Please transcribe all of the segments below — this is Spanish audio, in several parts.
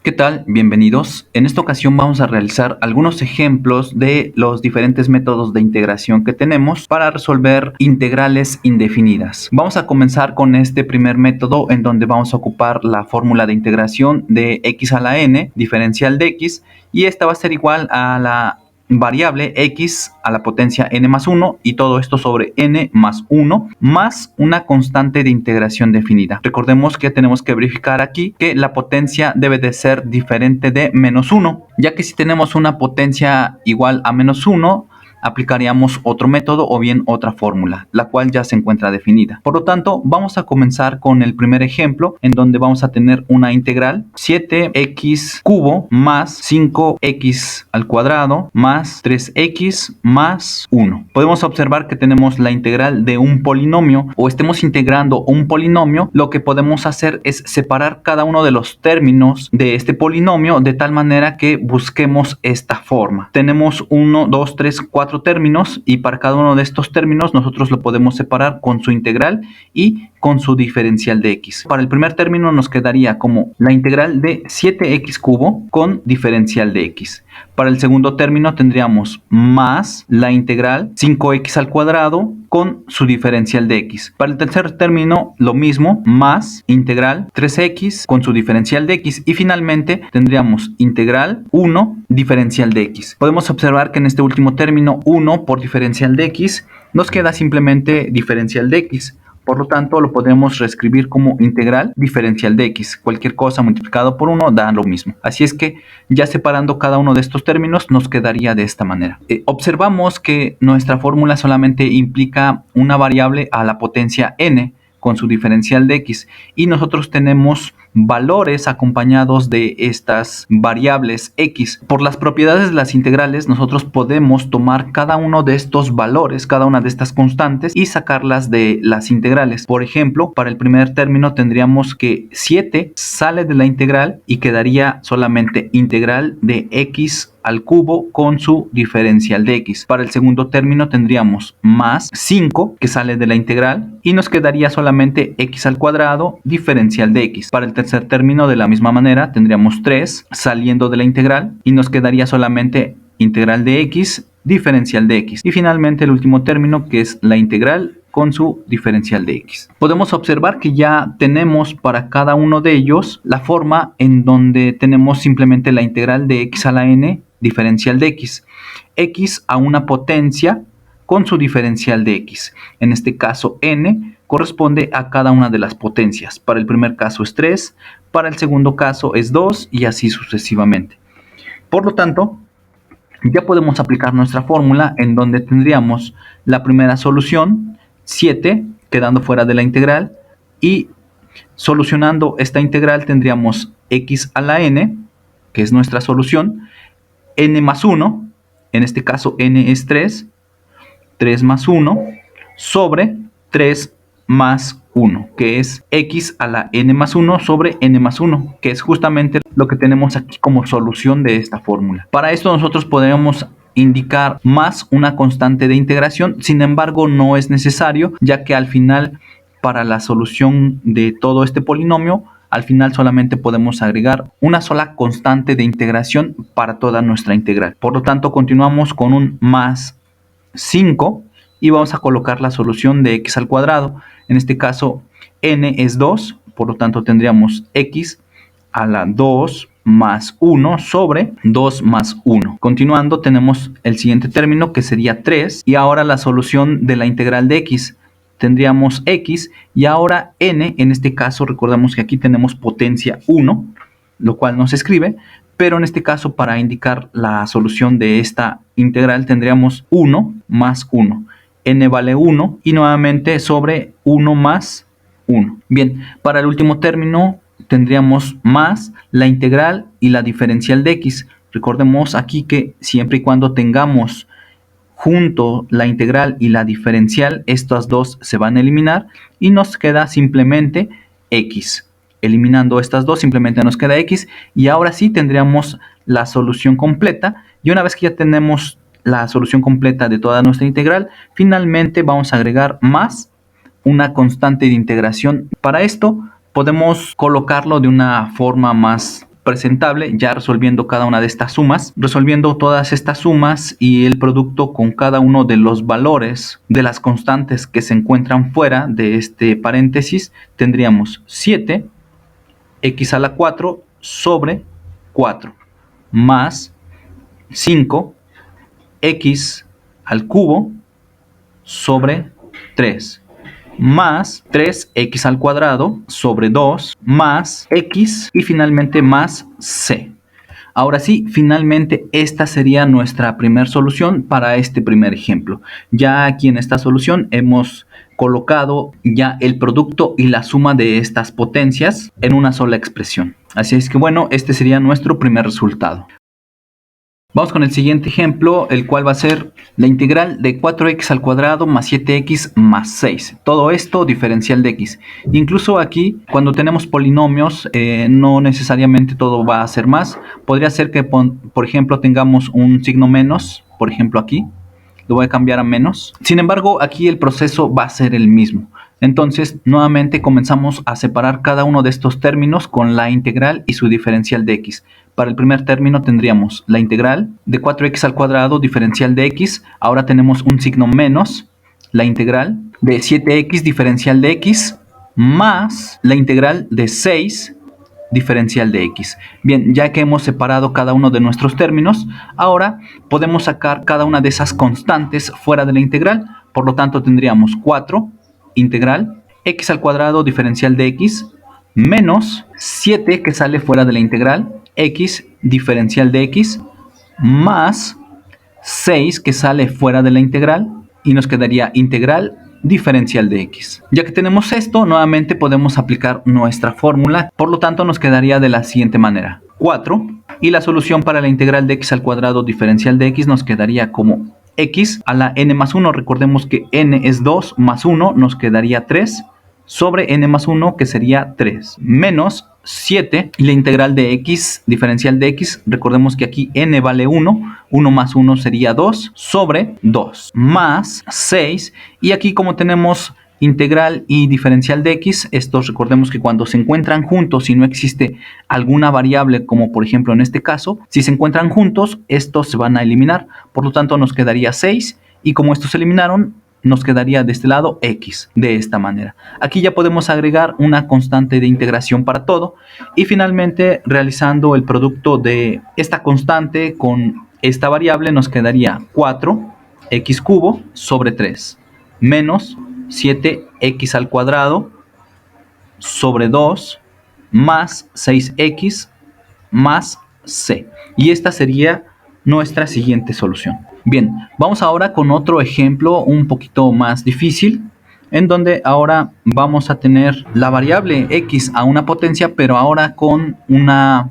¿Qué tal? Bienvenidos. En esta ocasión vamos a realizar algunos ejemplos de los diferentes métodos de integración que tenemos para resolver integrales indefinidas. Vamos a comenzar con este primer método en donde vamos a ocupar la fórmula de integración de x a la n, diferencial de x, y esta va a ser igual a la variable x a la potencia n más 1 y todo esto sobre n más 1 más una constante de integración definida. Recordemos que tenemos que verificar aquí que la potencia debe de ser diferente de menos 1, ya que si tenemos una potencia igual a menos 1, aplicaríamos otro método o bien otra fórmula, la cual ya se encuentra definida. Por lo tanto, vamos a comenzar con el primer ejemplo, en donde vamos a tener una integral 7x cubo más 5x al cuadrado más 3x más 1. Podemos observar que tenemos la integral de un polinomio o estemos integrando un polinomio. Lo que podemos hacer es separar cada uno de los términos de este polinomio de tal manera que busquemos esta forma. Tenemos 1, 2, 3, 4 términos y para cada uno de estos términos nosotros lo podemos separar con su integral y con su diferencial de x. Para el primer término nos quedaría como la integral de 7x cubo con diferencial de x. Para el segundo término tendríamos más la integral 5x al cuadrado con su diferencial de x. Para el tercer término lo mismo, más integral 3x con su diferencial de x. Y finalmente tendríamos integral 1 diferencial de x. Podemos observar que en este último término 1 por diferencial de x nos queda simplemente diferencial de x. Por lo tanto, lo podemos reescribir como integral diferencial de x. Cualquier cosa multiplicado por 1 da lo mismo. Así es que ya separando cada uno de estos términos nos quedaría de esta manera. Observamos que nuestra fórmula solamente implica una variable a la potencia n con su diferencial de x y nosotros tenemos valores acompañados de estas variables x. Por las propiedades de las integrales nosotros podemos tomar cada uno de estos valores, cada una de estas constantes y sacarlas de las integrales. Por ejemplo, para el primer término tendríamos que 7 sale de la integral y quedaría solamente integral de x al cubo con su diferencial de x. Para el segundo término tendríamos más 5 que sale de la integral y nos quedaría solamente x al cuadrado diferencial de x. Para el tercer término de la misma manera tendríamos 3 saliendo de la integral y nos quedaría solamente integral de x diferencial de x. Y finalmente el último término que es la integral con su diferencial de x. Podemos observar que ya tenemos para cada uno de ellos la forma en donde tenemos simplemente la integral de x a la n diferencial de x a una potencia con su diferencial de x. En este caso n corresponde a cada una de las potencias. Para el primer caso es 3, para el segundo caso es 2 y así sucesivamente. Por lo tanto, ya podemos aplicar nuestra fórmula en donde tendríamos la primera solución 7 quedando fuera de la integral y solucionando esta integral tendríamos x a la n, que es nuestra solución, n más 1, en este caso n es 3, 3 más 1, sobre 3 más 1, que es x a la n más 1 sobre n más 1, que es justamente lo que tenemos aquí como solución de esta fórmula. Para esto nosotros podemos indicar más una constante de integración, sin embargo no es necesario, ya que al final para la solución de todo este polinomio al final solamente podemos agregar una sola constante de integración para toda nuestra integral. Por lo tanto, continuamos con un más 5 y vamos a colocar la solución de x al cuadrado. En este caso, n es 2, por lo tanto tendríamos x a la 2 más 1 sobre 2 más 1. Continuando, tenemos el siguiente término que sería 3 y ahora la solución de la integral de x. Tendríamos x y ahora n, en este caso recordamos que aquí tenemos potencia 1, lo cual no se escribe, pero en este caso para indicar la solución de esta integral tendríamos 1 más 1. N vale 1 y nuevamente sobre 1 más 1. Bien, para el último término tendríamos más la integral y la diferencial de x. Recordemos aquí que siempre y cuando tengamos junto la integral y la diferencial, estas dos se van a eliminar y nos queda simplemente x. Eliminando estas dos simplemente nos queda x y ahora sí tendríamos la solución completa. Y una vez que ya tenemos la solución completa de toda nuestra integral, finalmente vamos a agregar más una constante de integración. Para esto podemos colocarlo de una forma más presentable ya resolviendo cada una de estas sumas, resolviendo todas estas sumas y el producto con cada uno de los valores de las constantes que se encuentran fuera de este paréntesis, tendríamos 7 x a la 4 sobre 4 más 5 x al cubo sobre 3 más 3x al cuadrado sobre 2 más x y finalmente más c. Ahora sí, finalmente esta sería nuestra primera solución para este primer ejemplo. Ya aquí en esta solución hemos colocado ya el producto y la suma de estas potencias en una sola expresión. Así es que bueno, este sería nuestro primer resultado. Vamos con el siguiente ejemplo, el cual va a ser la integral de 4x al cuadrado más 7x más 6. Todo esto diferencial de x. Incluso aquí, cuando tenemos polinomios, no necesariamente todo va a ser más. Podría ser que, por ejemplo, tengamos un signo menos, por ejemplo aquí. Lo voy a cambiar a menos. Sin embargo, aquí el proceso va a ser el mismo. Entonces, nuevamente comenzamos a separar cada uno de estos términos con la integral y su diferencial de x. Para el primer término tendríamos la integral de 4x al cuadrado diferencial de x. Ahora tenemos un signo menos, la integral de 7x diferencial de x más la integral de 6 diferencial de x. Bien, ya que hemos separado cada uno de nuestros términos, ahora podemos sacar cada una de esas constantes fuera de la integral. Por lo tanto, tendríamos 4 integral x al cuadrado diferencial de x menos 7 que sale fuera de la integral x diferencial de x más 6 que sale fuera de la integral y nos quedaría integral diferencial de x. Ya que tenemos esto, nuevamente podemos aplicar nuestra fórmula. Por lo tanto, nos quedaría de la siguiente manera. 4 y la solución para la integral de x al cuadrado diferencial de x nos quedaría como x a la n más 1. Recordemos que n es 2 más 1, nos quedaría 3 sobre n más 1, que sería 3, menos 7 y la integral de x diferencial de x, recordemos que aquí n vale 1, 1 más 1 sería 2 sobre 2 más 6 y aquí como tenemos integral y diferencial de x, estos recordemos que cuando se encuentran juntos y no existe alguna variable como por ejemplo en este caso, si se encuentran juntos estos se van a eliminar, por lo tanto nos quedaría 6 y como estos se eliminaron nos quedaría de este lado x, de esta manera. Aquí ya podemos agregar una constante de integración para todo y finalmente realizando el producto de esta constante con esta variable nos quedaría 4x cubo sobre 3 menos 7x al cuadrado sobre 2 más 6x más c. Y esta sería nuestra siguiente solución. Bien, vamos ahora con otro ejemplo un poquito más difícil, en donde ahora vamos a tener la variable x a una potencia, pero ahora con una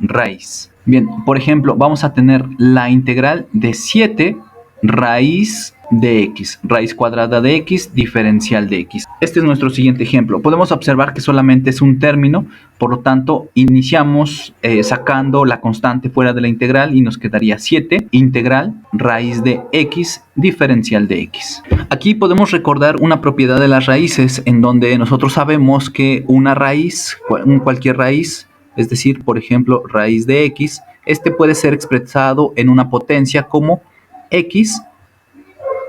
raíz. Bien, por ejemplo, vamos a tener la integral de 7 raíz de x, raíz cuadrada de x, diferencial de x. Este es nuestro siguiente ejemplo. Podemos observar que solamente es un término, por lo tanto, iniciamos sacando la constante fuera de la integral y nos quedaría 7 integral raíz de x, diferencial de x. Aquí podemos recordar una propiedad de las raíces en donde nosotros sabemos que una raíz, cualquier raíz, es decir, por ejemplo, raíz de x, este puede ser expresado en una potencia como x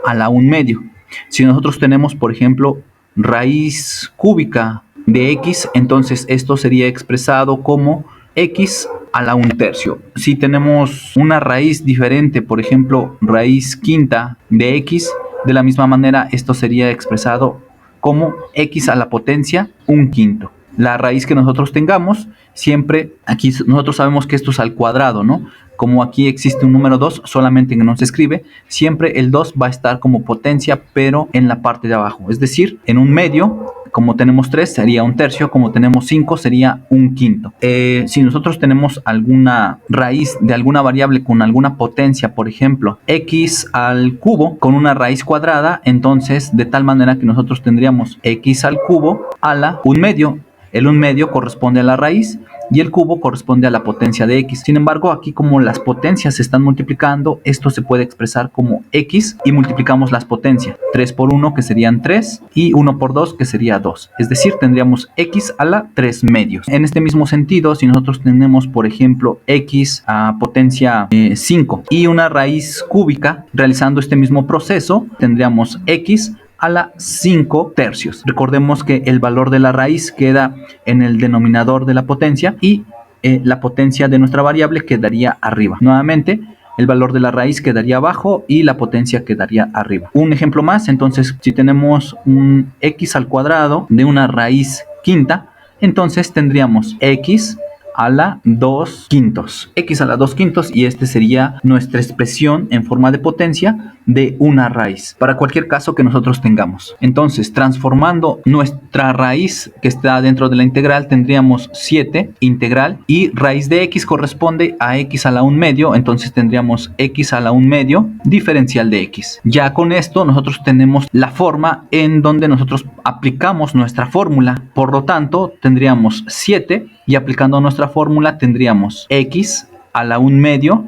a la 1 medio. Si nosotros tenemos, por ejemplo, raíz cúbica de x, entonces esto sería expresado como x a la 1 tercio. Si tenemos una raíz diferente, por ejemplo, raíz quinta de x, de la misma manera esto sería expresado como x a la potencia 1 quinto. La raíz que nosotros tengamos, siempre aquí nosotros sabemos que esto es al cuadrado, ¿no? Como aquí existe un número 2, solamente que no se escribe, siempre el 2 va a estar como potencia, pero en la parte de abajo. Es decir, en un medio, como tenemos 3, sería 1 tercio, como tenemos 5, sería 1 quinto. Si nosotros tenemos alguna raíz de alguna variable con alguna potencia, por ejemplo, x al cubo con una raíz cuadrada, entonces de tal manera que nosotros tendríamos x al cubo a la 1 medio. El 1 medio corresponde a la raíz y el cubo corresponde a la potencia de x. Sin embargo, aquí como las potencias se están multiplicando, esto se puede expresar como x y multiplicamos las potencias. 3 por 1 que serían 3 y 1 por 2 que sería 2. Es decir, tendríamos x a la 3 medios. En este mismo sentido, si nosotros tenemos, por ejemplo, x a potencia 5 y una raíz cúbica, realizando este mismo proceso, tendríamos x a la 5 tercios. Recordemos que el valor de la raíz queda en el denominador de la potencia y la potencia de nuestra variable quedaría arriba. Nuevamente, el valor de la raíz quedaría abajo y la potencia quedaría arriba. Un ejemplo más, entonces, si tenemos un x al cuadrado de una raíz quinta, entonces tendríamos x a la 2 quintos. X a la 2 quintos, y este sería nuestra expresión en forma de potencia de una raíz, para cualquier caso que nosotros tengamos. Entonces, transformando nuestra raíz que está dentro de la integral, tendríamos 7 integral, y raíz de x corresponde a x a la 1 medio, entonces tendríamos x a la 1 medio diferencial de x. Ya con esto nosotros tenemos la forma en donde nosotros aplicamos nuestra fórmula. Por lo tanto, tendríamos 7 y aplicando nuestra fórmula tendríamos x a la 1 medio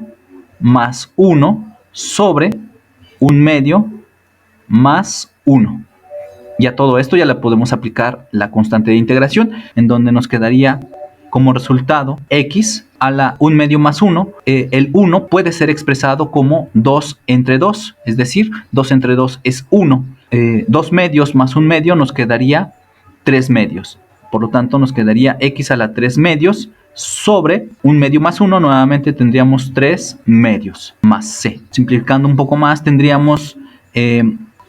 más 1 sobre 1 medio más 1. Y a todo esto ya le podemos aplicar la constante de integración, en donde nos quedaría como resultado x a la 1 medio más 1. El 1 puede ser expresado como 2 entre 2, es decir, 2 entre 2 es 1. 2 medios más 1 medio nos quedaría 3 medios. Por lo tanto, nos quedaría x a la 3 medios sobre 1 medio más 1. Nuevamente tendríamos 3 medios más c. Simplificando un poco más, tendríamos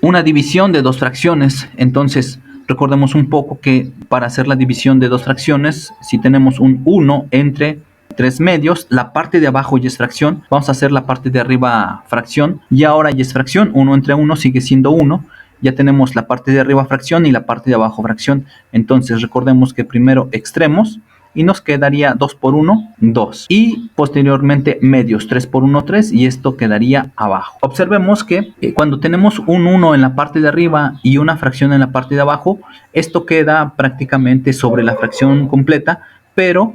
una división de dos fracciones. Entonces, recordemos un poco que para hacer la división de dos fracciones, si tenemos un 1 entre 3 medios, la parte de abajo ya es fracción. Vamos a hacer la parte de arriba fracción. Y ahora ya es fracción. 1 entre 1 sigue siendo 1. Ya tenemos la parte de arriba fracción y la parte de abajo fracción. Entonces recordemos que primero extremos y nos quedaría 2 por 1, 2. Y posteriormente medios, 3 por 1, 3, y esto quedaría abajo. Observemos que cuando tenemos un 1 en la parte de arriba y una fracción en la parte de abajo, esto queda prácticamente sobre la fracción completa, pero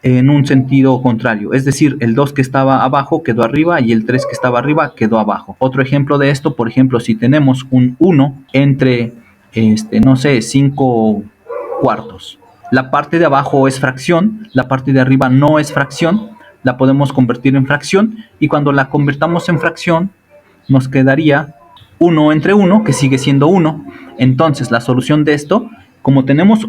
en un sentido contrario, es decir, el 2 que estaba abajo quedó arriba y el 3 que estaba arriba quedó abajo. Otro ejemplo de esto, por ejemplo, si tenemos un 1 entre, no sé, 5 cuartos. La parte de abajo es fracción, la parte de arriba no es fracción, la podemos convertir en fracción, y cuando la convertamos en fracción nos quedaría 1 entre 1, que sigue siendo 1. Entonces la solución de esto, como tenemos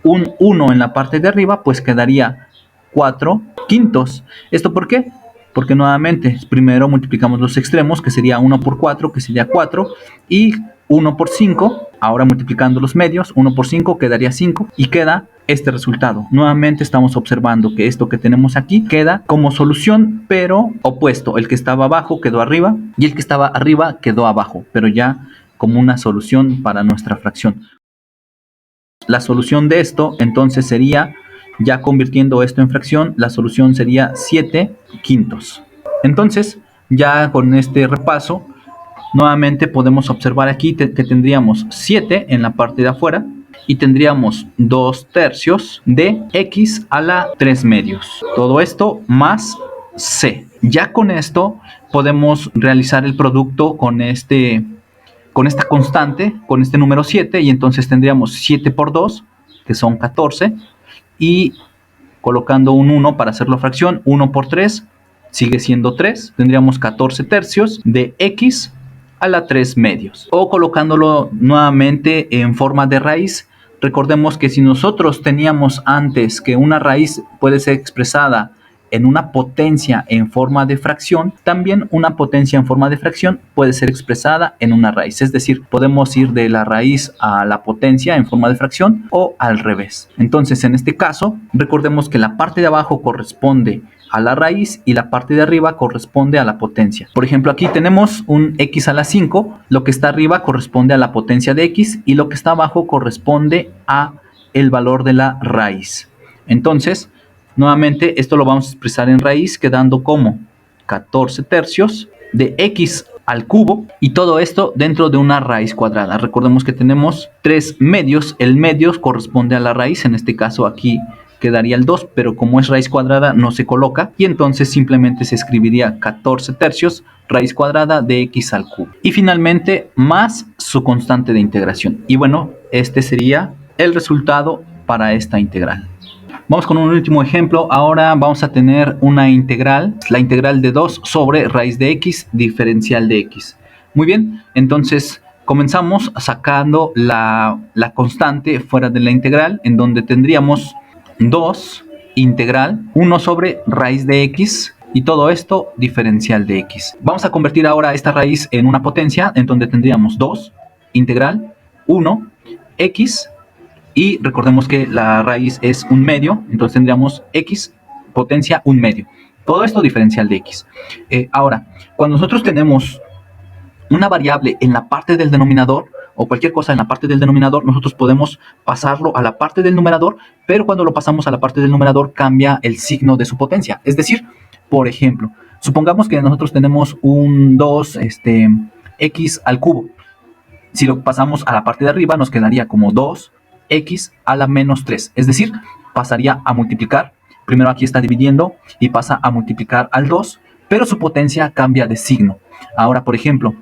un 1 en la parte de arriba, pues quedaría 4 quintos. ¿Esto por qué? Porque nuevamente primero multiplicamos los extremos, que sería 1 por 4, que sería 4, y 1 por 5, ahora multiplicando los medios, 1 por 5 quedaría 5, y queda este resultado. Nuevamente estamos observando que esto que tenemos aquí queda como solución, pero opuesto. El que estaba abajo quedó arriba, y el que estaba arriba quedó abajo, pero ya como una solución para nuestra fracción. La solución de esto entonces sería, ya convirtiendo esto en fracción, la solución sería 7 quintos. Entonces, ya con este repaso, nuevamente podemos observar aquí que tendríamos 7 en la parte de afuera y tendríamos 2 tercios de x a la 3 medios. Todo esto más c. Ya con esto podemos realizar el producto con esta constante, con este número 7, y entonces tendríamos 7 por 2, que son 14, y colocando un 1 para hacerlo fracción, 1 por 3 sigue siendo 3, tendríamos 14 tercios de x a la 3 medios. O colocándolo nuevamente en forma de raíz, recordemos que si nosotros teníamos antes que una raíz puede ser expresada en una potencia en forma de fracción, también una potencia en forma de fracción puede ser expresada en una raíz. Es decir, podemos ir de la raíz a la potencia en forma de fracción o al revés. Entonces, en este caso, recordemos que la parte de abajo corresponde a la raíz y la parte de arriba corresponde a la potencia. Por ejemplo, aquí tenemos un x a la 5, lo que está arriba corresponde a la potencia de x y lo que está abajo corresponde a el valor de la raíz. Entonces, nuevamente esto lo vamos a expresar en raíz, quedando como 14 tercios de x al cubo, y todo esto dentro de una raíz cuadrada. Recordemos que tenemos 3 medios, el medio corresponde a la raíz, en este caso aquí quedaría el 2, pero como es raíz cuadrada no se coloca y entonces simplemente se escribiría 14 tercios raíz cuadrada de x al cubo. Y finalmente más su constante de integración. Y bueno, este sería el resultado para esta integral. Vamos con un último ejemplo. Ahora vamos a tener una integral, la integral de 2 sobre raíz de x diferencial de x. Muy bien, entonces comenzamos sacando la constante fuera de la integral, en donde tendríamos 2 integral 1 sobre raíz de x y todo esto diferencial de x. Vamos a convertir ahora esta raíz en una potencia, en donde tendríamos 2 integral 1 x. Y recordemos que la raíz es un medio, entonces tendríamos x potencia un medio. Todo esto diferencial de x. Ahora, cuando nosotros tenemos una variable en la parte del denominador, o cualquier cosa en la parte del denominador, nosotros podemos pasarlo a la parte del numerador, pero cuando lo pasamos a la parte del numerador cambia el signo de su potencia. Es decir, por ejemplo, supongamos que nosotros tenemos un 2 x al cubo. Si lo pasamos a la parte de arriba nos quedaría como 2x a la menos 3, es decir, pasaría a multiplicar, primero aquí está dividiendo y pasa a multiplicar al 2, pero su potencia cambia de signo. Ahora, por ejemplo,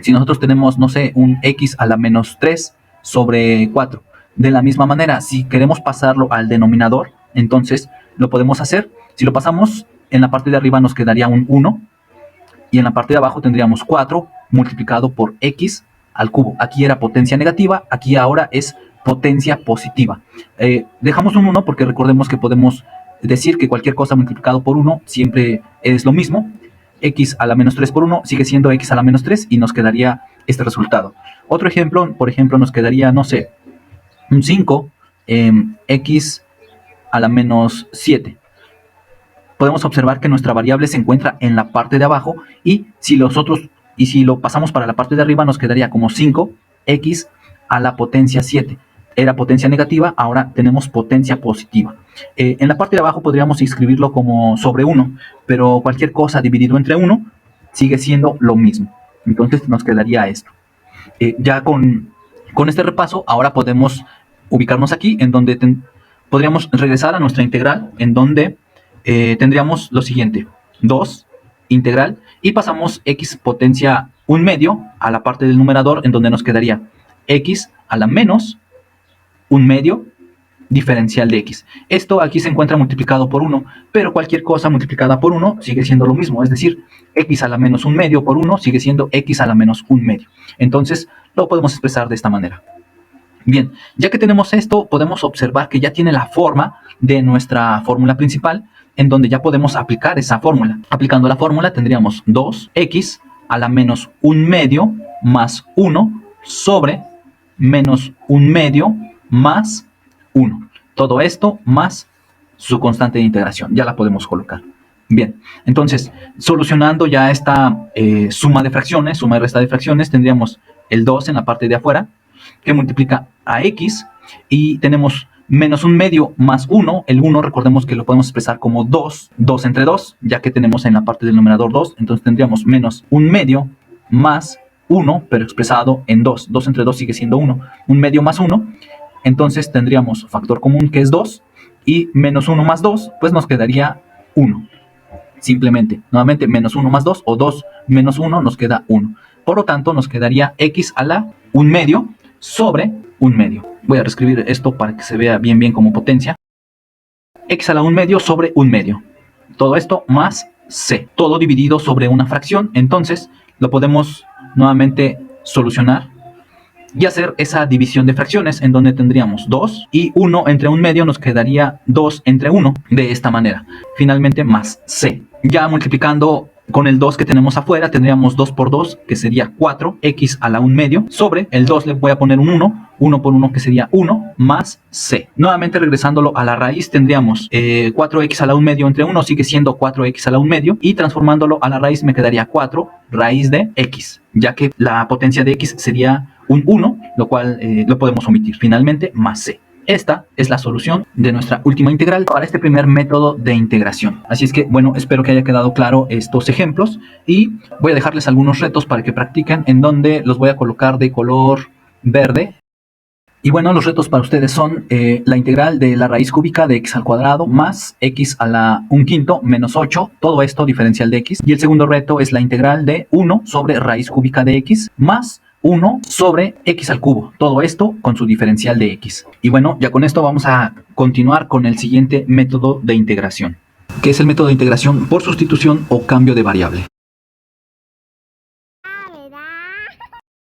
si nosotros tenemos, no sé, un x a la menos 3 sobre 4, de la misma manera, si queremos pasarlo al denominador, entonces lo podemos hacer. Si lo pasamos, en la parte de arriba nos quedaría un 1 y en la parte de abajo tendríamos 4 multiplicado por x al cubo. Aquí era potencia negativa, aquí ahora es potencia positiva. Dejamos un 1 porque recordemos que podemos decir que cualquier cosa multiplicado por 1 siempre es lo mismo. X a la menos 3 por 1 sigue siendo x a la menos 3 y nos quedaría este resultado. Otro ejemplo, por ejemplo, nos quedaría, no sé, un 5 x a la menos 7. Podemos observar que nuestra variable se encuentra en la parte de abajo y si lo pasamos para la parte de arriba nos quedaría como 5x a la potencia 7. Era potencia negativa, ahora tenemos potencia positiva. En la parte de abajo podríamos escribirlo como sobre 1, pero cualquier cosa dividido entre 1 sigue siendo lo mismo. Entonces nos quedaría esto. Ya con este repaso, ahora podemos ubicarnos aquí, en donde podríamos regresar a nuestra integral, en donde tendríamos lo siguiente: 2 integral y pasamos x potencia un medio a la parte del numerador, en donde nos quedaría x a la menos un medio diferencial de x. Esto aquí se encuentra multiplicado por 1, pero cualquier cosa multiplicada por 1 sigue siendo lo mismo, es decir, x a la menos un medio por 1 sigue siendo x a la menos un medio. Entonces lo podemos expresar de esta manera. Bien, ya que tenemos esto, podemos observar que ya tiene la forma de nuestra fórmula principal, en donde ya podemos aplicar esa fórmula. Aplicando la fórmula tendríamos 2x a la menos un medio más 1 sobre menos un medio más 1. Todo esto más su constante de integración. Ya la podemos colocar. Bien, entonces, solucionando ya esta suma de fracciones, suma y resta de fracciones, tendríamos el 2 en la parte de afuera, que multiplica a x, y tenemos menos un medio más 1. El 1 recordemos que lo podemos expresar como 2 entre 2, ya que tenemos en la parte del numerador 2, entonces tendríamos menos un medio más 1, pero expresado en 2. 2 entre 2 sigue siendo 1. Un medio más 1, entonces tendríamos factor común que es 2, y menos 1 más 2, pues nos quedaría 1. Simplemente, nuevamente, menos 1 más 2, o 2 menos 1 nos queda 1. Por lo tanto, nos quedaría x a la un medio sobre un medio. Voy a reescribir esto para que se vea bien como potencia. X a la un medio sobre un medio. Todo esto más c. Todo dividido sobre una fracción. Entonces, lo podemos nuevamente solucionar y hacer esa división de fracciones, en donde tendríamos 2 y 1 entre un medio nos quedaría 2 entre 1, de esta manera. Finalmente más c. Ya multiplicando con el 2 que tenemos afuera, tendríamos 2 por 2, que sería 4x a la un medio, sobre el 2 le voy a poner un 1, 1 por 1 que sería 1, más c. Nuevamente regresándolo a la raíz, tendríamos 4x a la un medio entre 1 sigue siendo 4x a la un medio, y transformándolo a la raíz me quedaría 4 raíz de x, ya que la potencia de x sería un 1, lo cual lo podemos omitir. Finalmente más c. Esta es la solución de nuestra última integral para este primer método de integración. Así es que, bueno, espero que haya quedado claro estos ejemplos y voy a dejarles algunos retos para que practiquen, en donde los voy a colocar de color verde Y bueno, los retos para ustedes son la integral de la raíz cúbica de x al cuadrado más x a la 1/5 menos 8, todo esto diferencial de x. Y el segundo reto es la integral de 1 sobre raíz cúbica de x más 1 sobre x al cubo, todo esto con su diferencial de x. Y bueno, ya con esto vamos a continuar con el siguiente método de integración, que es el método de integración por sustitución o cambio de variable.